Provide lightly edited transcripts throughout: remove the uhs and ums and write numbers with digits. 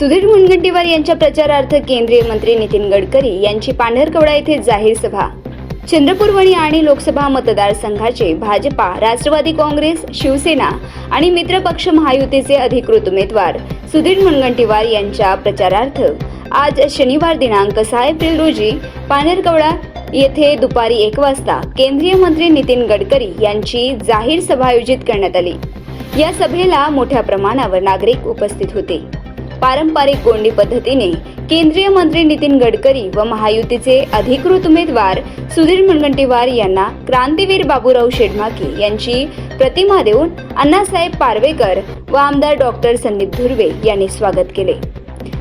सुधीर मुनगंटीवार यांच्या प्रचारार्थ केंद्रीय मंत्री नितीन गडकरी यांची पांढरकवडा येथे जाहीर सभा। चंद्रपूर वणी आणि लोकसभा मतदारसंघाचे भाजपा, राष्ट्रवादी काँग्रेस, शिवसेना आणि मित्रपक्ष महायुतीचे अधिकृत उमेदवार सुधीर मुनगंटीवार यांच्या प्रचारार्थ आज शनिवार दिनांक 6 एप्रिल रोजी पांढरकवडा येथे दुपारी 1 वाजता केंद्रीय मंत्री नितीन गडकरी यांची जाहीर सभा आयोजित करण्यात आली। या सभेला मोठ्या प्रमाणावर नागरिक उपस्थित होते। पारंपरिक गोंडी पद्धतीने केंद्रीय मंत्री नितीन गडकरी व महायुतीचे अधिकृत उमेदवार सुधीर मुनगंटीवार यांना क्रांतीवीर बाबूराव शेडमाके यांची प्रतिमा देऊन अण्णासाहेब पार्वेकर व आमदार डॉक्टर संदीप धुर्वे यांनी स्वागत केले।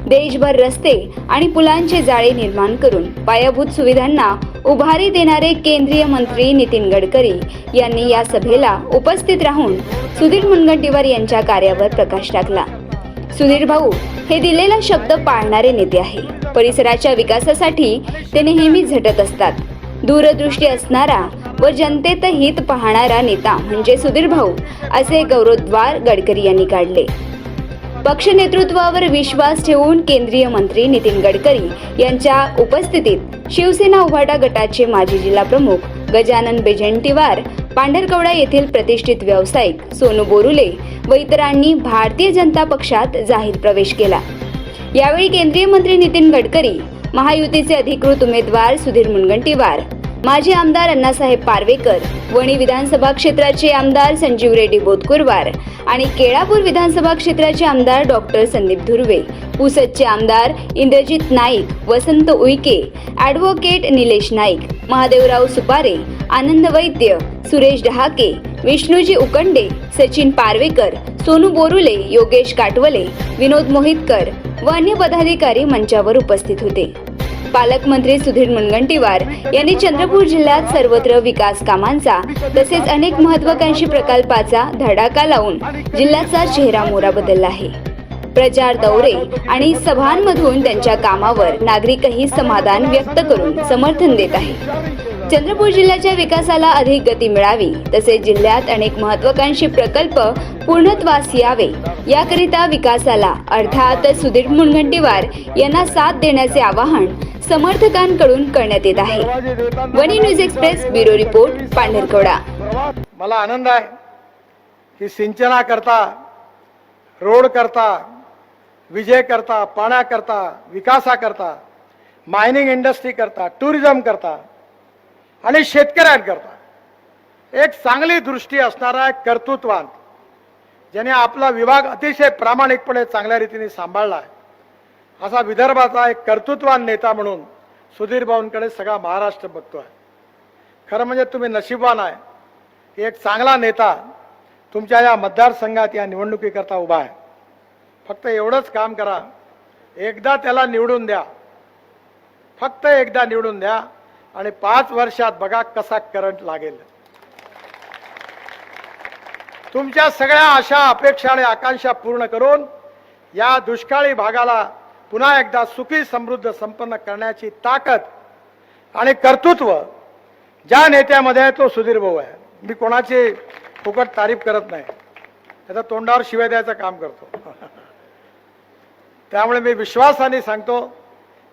देशभर रस्ते आणि पुलांचे जाळे निर्माण करून पायाभूत सुविधांना उभारी देणारे केंद्रीय मंत्री नितीन गडकरी यांनी या सभेला उपस्थित राहून सुधीर मुनगंटीवार यांच्या कार्यावर प्रकाश टाकला। सुधीर भाऊ हे दिलेला शब्द पाळणारे नेते आहे। परिसराच्या विकासासाठी ते नेहमी झटत असतात। दूरदृष्टी असणारा व जनतेत हित पाहणारा नेता म्हणजे सुधीर भाऊ, असे गौरवोद्गार गडकरी यांनी काढले। पक्ष नेतृत्वावर विश्वास ठेवून केंद्रीय मंत्री नितीन गडकरी यांच्या उपस्थितीत शिवसेना उभाटा गटाचे माजी जिल्हा प्रमुख गजानन बेजंटीवार, पांढरकवडा येथील प्रतिष्ठित व्यावसायिक सोनू बोरुले व इतरांनी भारतीय जनता पक्षात जाहीर प्रवेश केला। यावेळी केंद्रीय मंत्री नितीन गडकरी, महायुतीचे अधिकृत उमेदवार सुधीर मुनगंटीवार, माजी आमदार अण्णासाहेब पार्वेकर, वणी विधानसभा क्षेत्राचे आमदार संजीव रेड्डी बोदकुरवार आणि केळापूर विधानसभा क्षेत्राचे आमदार डॉक्टर संदीप धुर्वे, पुसदचे आमदार इंद्रजित नाईक, वसंत उईके, ॲडव्होकेट निलेश नाईक, महादेवराव सुपारे, आनंद वैद्य, सुरेश डहाके, विष्णुजी उकंडे, सचिन पार्वेकर, सोनू बोरुले, योगेश काटवले, विनोद मोहितकर व अन्य पदाधिकारी मंचावर उपस्थित होते। पालकमंत्री सुधीर मुनगंटीवार यांनी चंद्रपूर जिल्ह्यात सर्वत्र विकास कामांचा तसेच अनेक महत्त्वाकांक्षी प्रकल्पाचा धडाका लावून जिल्ह्याचा चेहरा मोहरा बदलला आहे। प्रचार दौरे आणि सभांमधून त्यांच्या कामावर नागरिकही समाधान व्यक्त करून समर्थन देत आहे। चंद्रपूर जिल्ह्याच्या विकासाला अधिक गती मिळावी तसेच जिल्ह्यात अनेक महत्त्वाकांक्षी प्रकल्प पूर्णत्वास यावे याकरिता विकासाला अर्थात सुधीर मुनगंटीवार यांना साथ देण्याचे आवाहन समर्थकांकडून करण्यात येत आहे। Wani news express bureau report, Pandharkavada. मला आनंद आहे की सिंचनाकरता, रोड करता, विजय करता, पाण्याकरता, विकासाकरता, मायनिंग इंडस्ट्री करता, टुरिझम करता आणि शेतकऱ्यांकरता एक चांगली दृष्टी असणारा एक कर्तृत्ववान, ज्याने आपला विभाग अतिशय प्रामाणिकपणे चांगल्या रीतीने सांभाळला आहे, असा विदर्भाचा एक कर्तृत्ववान नेता म्हणून सुधीर भाऊंकडे सगळा महाराष्ट्र बघतोय। खरं म्हणजे तुम्ही नशीबवान आहे की एक चांगला नेता तुमच्या या मतदारसंघात या निवडणुकीकरता उभा आहे। फक्त एवढंच काम करा, एकदा त्याला निवडून द्या, फक्त एकदा निवडून द्या आणि 5 वर्षात बघा कसा करंट लागेल। तुमच्या सगळ्या आशा, अपेक्षा आणि आकांक्षा पूर्ण करून या दुष्काळी भागाला पुन्हा एकदा सुखी, समृद्ध, संपन्न करण्याची ताकद आणि कर्तृत्व ज्या नेत्यामध्ये आहे तो सुधीर भाऊ आहे। मी कोणाची फुकट तारीफ करत नाही, त्याचा तोंडावर शिव्या द्यायचं काम करतो। त्यामुळे मी विश्वासाने सांगतो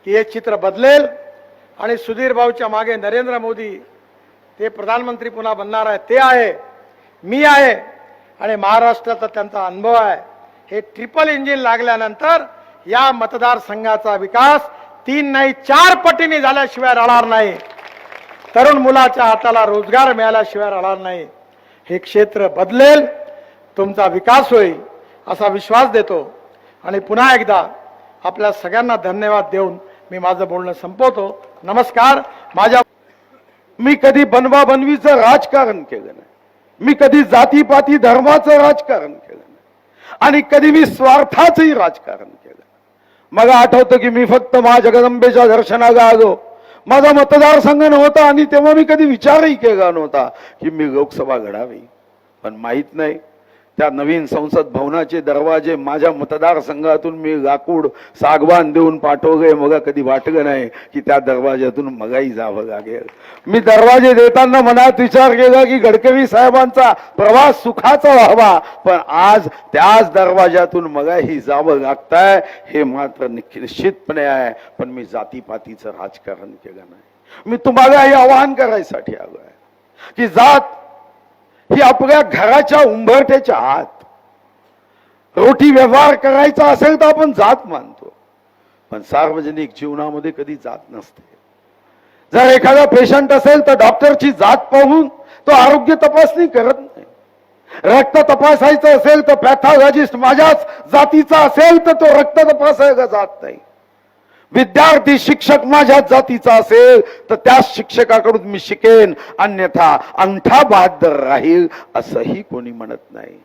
की हे चित्र बदलेल आणि सुधीर भाऊच्या मागे नरेंद्र मोदी ते प्रधानमंत्री पुन्हा बनणार आहे, ते आहे, मी आहे आणि महाराष्ट्राचा त्यांचा अनुभव आहे। हे ट्रिपल इंजिन लागल्यानंतर या मतदारसंघाचा विकास 3 नाही 4 पटीने झाल्याशिवाय राहणार नाही। तरुण मुलाच्या हाताला रोजगार मिळाल्याशिवाय राहणार नाही। हे क्षेत्र बदलेल, तुमचा विकास होईल असा विश्वास देतो आणि पुन्हा एकदा आपल्या सगळ्यांना धन्यवाद देऊन मी माझं बोलणं संपवतो। नमस्कार। मी कधी बनवाबनवीचं राजकारण केलं नाही, मी कधी जातीपाती धर्माचं राजकारण केलं नाही आणि कधी मी स्वार्थाचंही राजकारण केलं। मला आठवतं की मी फक्त मा जगदंबेच्या दर्शनाला आलो, माझा मतदारसंघ नव्हता आणि तेव्हा मी कधी विचारही केला नव्हता की मी लोकसभा लढावी, पण माहित नाही त्या नवीन संसद भवनाचे दरवाजे माझ्या मतदारसंघातून मी लाकूड सागवान देऊन पाठवले. मग कधी वाटलं नाही की त्या दरवाज्यातून मगाही जावं लागेल. मी दरवाजे देताना मनात विचार केला की गडकरी साहेबांचा प्रवास सुखाचा व्हावा, पण आज त्याच दरवाज्यातून मगाही जावं लागतंय हे मात्र निश्चितपणे आहे. पण मी जातीपातीचं राजकारण केलं नाही. मी तुम्हाला हे आवाहन करायसाठी आलोय की जात ही आपल्या घराच्या उंबरठ्याच्या आत रोटी व्यवहार करायचा असेल तर आपण जात मानतो, पण सार्वजनिक जीवनामध्ये कधी जात नसते. जर एखादा पेशंट असेल तर डॉक्टरची जात पाहून तो आरोग्य तपासणी करत नाही. रक्त तपासायचं असेल तर पॅथॉलॉजिस्ट माझ्याच जातीचा असेल तर तो रक्त तपासायला जात नाही. विद्यार्थी शिक्षक माझ्या जातीचा असेल तर त्या शिक्षकाकडून मी शिकेन, अन्यथा अंगठा बहादर राहील असंही कोणी म्हणत नाही.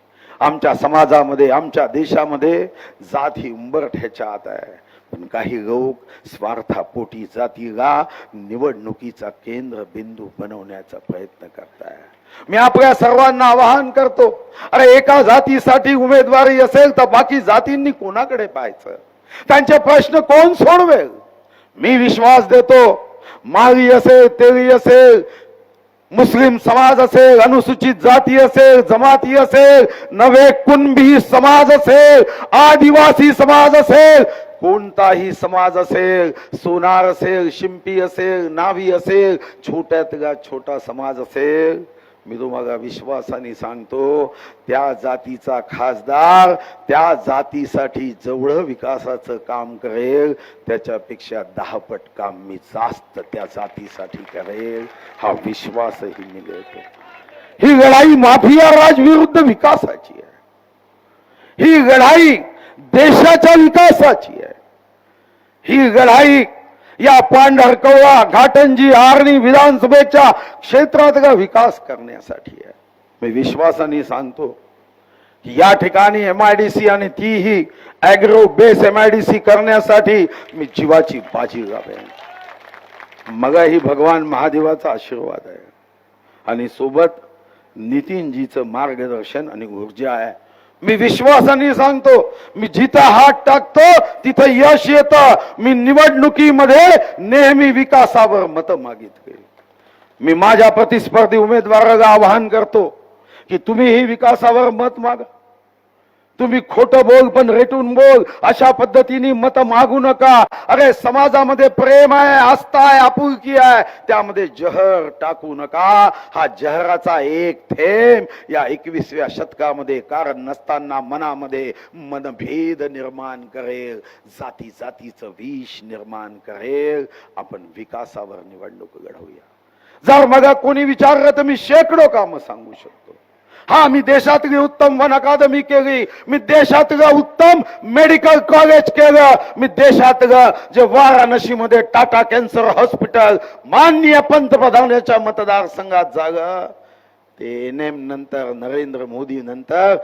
आमच्या समाजामध्ये, आमच्या देशामध्ये जात ही उंबरठ्याच्या आत आहे, पण काही लोक स्वार्थापोटी जातीला निवडणुकीचा केंद्र बिंदू बनवण्याचा प्रयत्न करताय. मी आपल्या सर्वांना आवाहन करतो, अरे एका जातीसाठी उमेदवारी असेल तर बाकी जातींनी कोणाकडे पाहायचं? त्यांचे प्रश्न कोण सोडवेल? मी विश्वास देतो, माळी असेल, तेली असेल, मुस्लिम समाज असेल, अनुसूचित जाती असेल, जमाती असेल, नवे कुणबी समाज असेल, आदिवासी समाज असेल, कोणताही समाज असेल, सोनार असेल, शिंपी असेल, नावी असेल, छोट्यातला छोटा समाज असेल, मी तुम्हाला विश्वासाने सांगतो त्या जातीचा खासदार त्या जातीसाठी जेवढं विकासाचं काम करेल त्याच्यापेक्षा 10 पट काम मी जास्त त्या जातीसाठी करेल, हा विश्वासही मी देतो. ही लढाई माफिया राज विरुद्ध विकासाची आहे. ही लढाई देशाच्या विकासाची आहे. ही लढाई या पांढरकवळा, घाटंजी, आर्णी विधानसभेच्या क्षेत्रातला विकास करण्यासाठी आहे. मी विश्वासाने सांगतो की या ठिकाणी MIDC आणि तीही ऍग्रो बेस MIDC करण्यासाठी मी जीवाची बाजी लावेन. मगाही भगवान महादेवाचा आशीर्वाद आहे आणि सोबत नितीनजीचं मार्गदर्शन आणि ऊर्जा आहे. मी विश्वासाने सांगतो, मी जिथं हात टाकतो तिथं यश येतं. मी निवडणुकीमध्ये नेहमी विकासावर मत मागितले. मी माझ्या प्रतिस्पर्धी उमेदवाराला आवाहन करतो की तुम्हीही विकासावर मत मागा. तुम्ही खोटं बोल पण रेटून बोल अशा पद्धतीने मत मागू नका. अरे समाजामध्ये प्रेम आहे, आस्था आहे, आपुलकी आहे, त्यामध्ये जहर टाकू नका. हा जहराचा एक थेंब या 21व्या शतकामध्ये कारण नसताना मनामध्ये मनभेद निर्माण करेल, जाती जातीचं विष निर्माण करेल. आपण विकासावर निवडणूक लढवूया. जर मग कोणी विचारलं तर मी शेकडो कामं सांगू शकतो. हा, मी देशातली उत्तम वन अकादमी केली, मी देशातलं उत्तम मेडिकल कॉलेज केलं, मी देशातलं जे वाराणसीमध्ये टाटा कॅन्सर हॉस्पिटल माननीय पंतप्रधानाच्या मतदारसंघात झालं ते NM नंतर नरेंद्र मोदी नंतर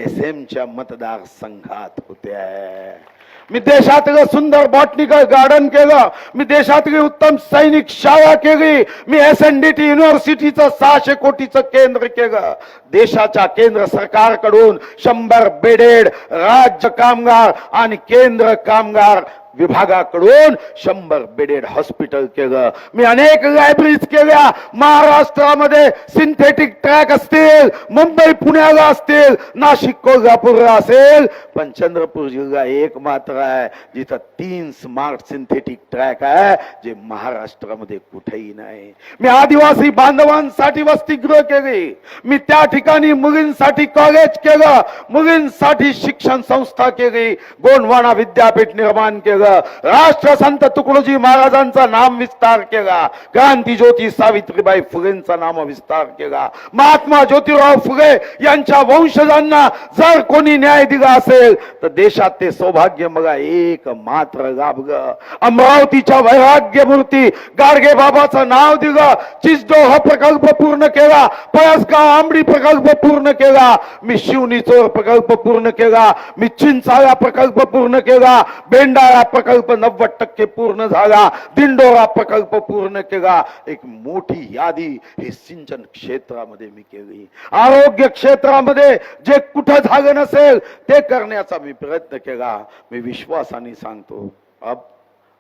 SM मतदारसंघात होते. मी देशातलं सुंदर बॉटनिकल गार्डन केलं, मी देशातली उत्तम सैनिक शाळा केली, मी SNDT युनिव्हर्सिटीचं 600 कोटीचं केंद्र केलं. देशाच्या केंद्र सरकारकडून 100 बेडेड राज्य कामगार आणि केंद्र कामगार विभागाकडून 100 बेडेड हॉस्पिटल केलं. मी अनेक लायब्ररीज केल्या. महाराष्ट्रामध्ये सिंथेटिक ट्रॅक असतील, मुंबई पुण्याला असतील, नाशिक कोल्हापूरला असेल, पण चंद्रपूर जिल्हा एक मात्र आहे जिथं 3 स्मार्ट सिंथेटिक ट्रॅक आहे जे महाराष्ट्रामध्ये कुठेही नाही. मी आदिवासी बांधवांसाठी वसतिगृह केली. मी त्या ठिकाणी मुलींसाठी कॉलेज केलं, मुलींसाठी शिक्षण संस्था केली, गोंडवाना विद्यापीठ निर्माण केलं, राष्ट्रसंत तुकडोजी महाराजांचा नाम विस्तार केला, क्रांती ज्योती सावित्रीबाई फुलेंचा नाम विस्तार केला. महात्मा ज्योतिराव फुले यांच्या वंशजांना जर कोणी न्याय दिला असेल तर देशात ते सौभाग्य मला एक मात्र लाभलं. अमरावतीच्या वैराग्य मूर्ती गाडगे बाबाचं नाव दिलं, चिचडोह प्रकल्प पूर्ण केला, पळसगाव आंबडी प्रकल्प पूर्ण केला, मी शिवणी चोर प्रकल्प पूर्ण केला, मी चिंचाळा प्रकल्प पूर्ण केला, बेंडाळा प्रकल्प 90% पूर्ण झाला, दिंडोरा प्रकल्प पूर्ण केला. एक मोठी यादी हे सिंचन क्षेत्रामध्ये मी केली. आरोग्य क्षेत्रामध्ये जे कुठं झालं नसेल ते करण्याचा मी प्रयत्न केला. मी विश्वासाने सांगतो, अब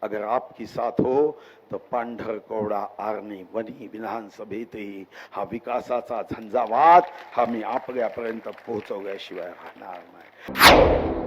अगर आपकी साथ हो तो पांढरकवडा आर्णी वनी विधानसभेतही हा विकासाचा झंझावात हा मी आपल्यापर्यंत पोहोचवल्याशिवाय राहणार नाही.